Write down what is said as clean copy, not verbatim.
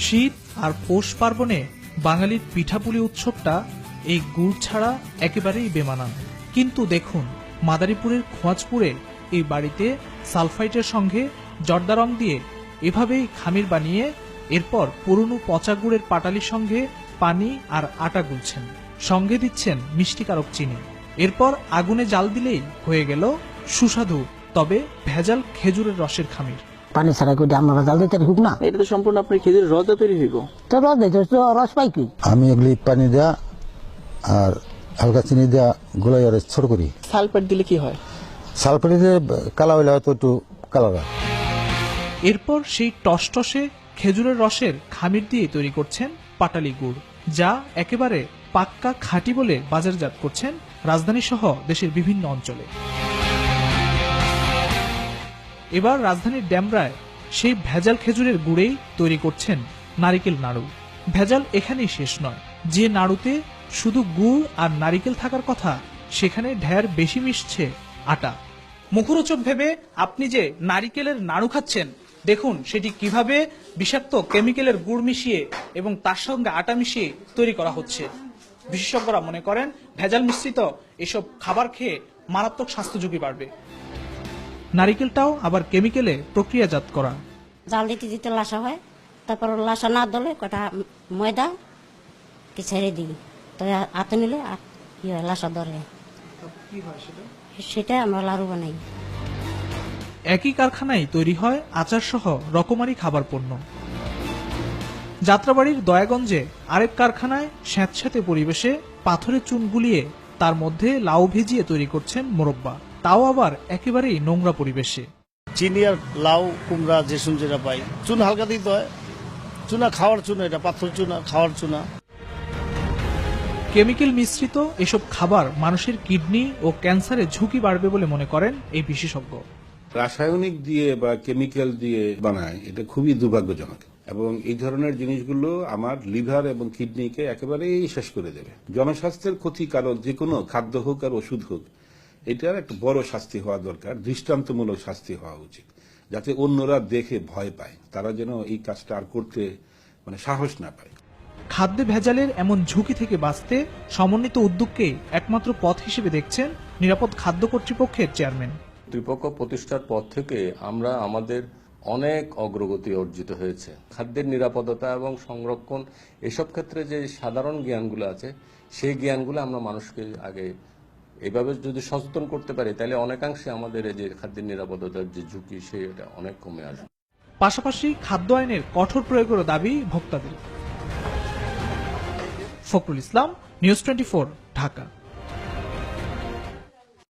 শীত আর পৌষ পার্বণে বাঙালির পিঠাপুলি উৎসবটা এই গুড় ছাড়া একেবারেই বেমানান। কিন্তু দেখুন, মাদারীপুরের খোয়াজপুরে এই বাড়িতে সালফাইটের সঙ্গে জর্দা রং দিয়ে এভাবেই খামির বানিয়ে এরপর পুরনো পচা গুড়ের পাটালির সঙ্গে পানি আর আটা গুলছেন, সঙ্গে দিচ্ছেন মিষ্টিকারক চিনি। এরপর আগুনে জাল দিলেই হয়ে গেল সুস্বাদু তবে ভেজাল খেজুরের রসের খামির। পানি ছাড়া করে আমরা জাল দিতে হুক না, এটা তো সম্পূর্ণ আপনার খেজুরের রস তৈরি হইব। তো রস দিতে রস পাই কি? আমি এগুলি পানি দেয়া আর হালকা চিনি দেয়া গোলাই আর ছোট করি। সালফেট দিলে কি হয়? সালফেট দিলে কালা হইলে হয়তো একটু কালার হয়। এরপর সেই টসটসে খেজুরের রসের খামির দিয়ে তৈরি করছেন পাটালি গুড়, যা একেবারে পাক্কা খাঁটি বলে বাজারজাত করছেন রাজধানী সহ দেশের বিভিন্ন অঞ্চলে। এবার রাজধানীর ডেমরায় সেই ভেজাল খেজুরের গুড়েই তৈরি করছেন নারিকেল নাড়ু। ভেজাল এখানেই শেষ নয়, যে নাড়ুতে শুধু গুড় আর নারিকেল থাকার কথা সেখানে ঢের বেশি মিশছে আটা। মুখরোচক ভেবে আপনি যে নারিকেলের নাড়ু খাচ্ছেন, দেখুন সেটি কিভাবে বিষাক্ত কেমিক্যালের গুড় মিশিয়ে এবং তার সঙ্গে আটা মিশিয়ে তৈরি করা হচ্ছে। বিশেষজ্ঞরা মনে করেন ভেজাল মিশ্রিত এসব খাবার খেয়ে মারাত্মক স্বাস্থ্য ঝুঁকি বাড়বে। নারিকেলটাও আবার কেমিক্যালে প্রক্রিয়াজাত করা। জাল দিতে দিতে লাসা হয়, তারপর লাসা না দলে কটা ময়দা কি ছেড়ে দিই, তবে হাতে নিলে কি হয় লাসা ধরে, সেটা আমরা লাড়ু বানাই। একই কারখানায় তৈরি হয় আচার সহ রকমারি খাবার পণ্য। যাত্রাবাড়ির দয়াগঞ্জে আরেক কারখানায় স্যাঁতস্যাঁতে পরিবেশে পাথরের চুন গুলিয়ে তার মধ্যে লাউ ভিজিয়ে তৈরি করছেন মোরব্বা, তাও আবার একেবারেই নোংরা পরিবেশে। চিনি আর লাউ কুমড়া যেসুন যেটা পাই, চুন হালকা দিতে হয়। চুনা খাওয়ার চুনা, এটা পাথর চুনা খাওয়ার চুনা। কেমিক্যাল মিশ্রিত এসব খাবার মানুষের কিডনি ও ক্যান্সারের ঝুঁকি বাড়বে বলে মনে করেন এই বিশেষজ্ঞ। রাসায়নিক দিয়ে বা কেমিক্যাল দিয়ে বানায়, এটা খুবই দুর্ভাগ্যজনক এবং এই ধরনের জিনিসগুলো আমার লিভার এবং কিডনিকে একেবারেই শেষ করে দেবে। জনস্বাস্থ্যের ক্ষতিকারক যে কোনো খাদ্য হোক আর ওষুধ হোক, এটার একটা বড় শাস্তি হওয়া দরকার, দৃষ্টান্তমূলক শাস্তি হওয়া উচিত, যাতে অন্যরা দেখে ভয় পায়, তারা যেন এই কাজটা আর করতে সাহস না পায়। খাদ্যে ভেজালের এমন ঝুঁকি থেকে বাঁচতে সমন্বিত উদ্যোগকে একমাত্র পথ হিসেবে দেখছেন নিরাপদ খাদ্য কর্তৃপক্ষের চেয়ারম্যান। কর্তৃপক্ষ প্রতিষ্ঠার পর থেকে আমরা আমাদের অনেক অগ্রগতি অর্জিত হয়েছে। খাদ্যের নিরাপত্তা এবং সংরক্ষণ এসব ক্ষেত্রে যে সাধারণ জ্ঞানগুলো আছে, সেই জ্ঞানগুলো আমরা মানুষকে আগে এভাবে যদি সচেতন করতে পারি, তাহলে অনেকাংশে আমাদের এই যে খাদ্যের নিরাপত্তার যে ঝুঁকি, সেটা অনেক কমে আসবে। পাশাপাশি খাদ্য আইনের কঠোর প্রয়োগের দাবি ভোক্তাদের। ফখরুল ইসলাম, নিউজ 24, ঢাকা।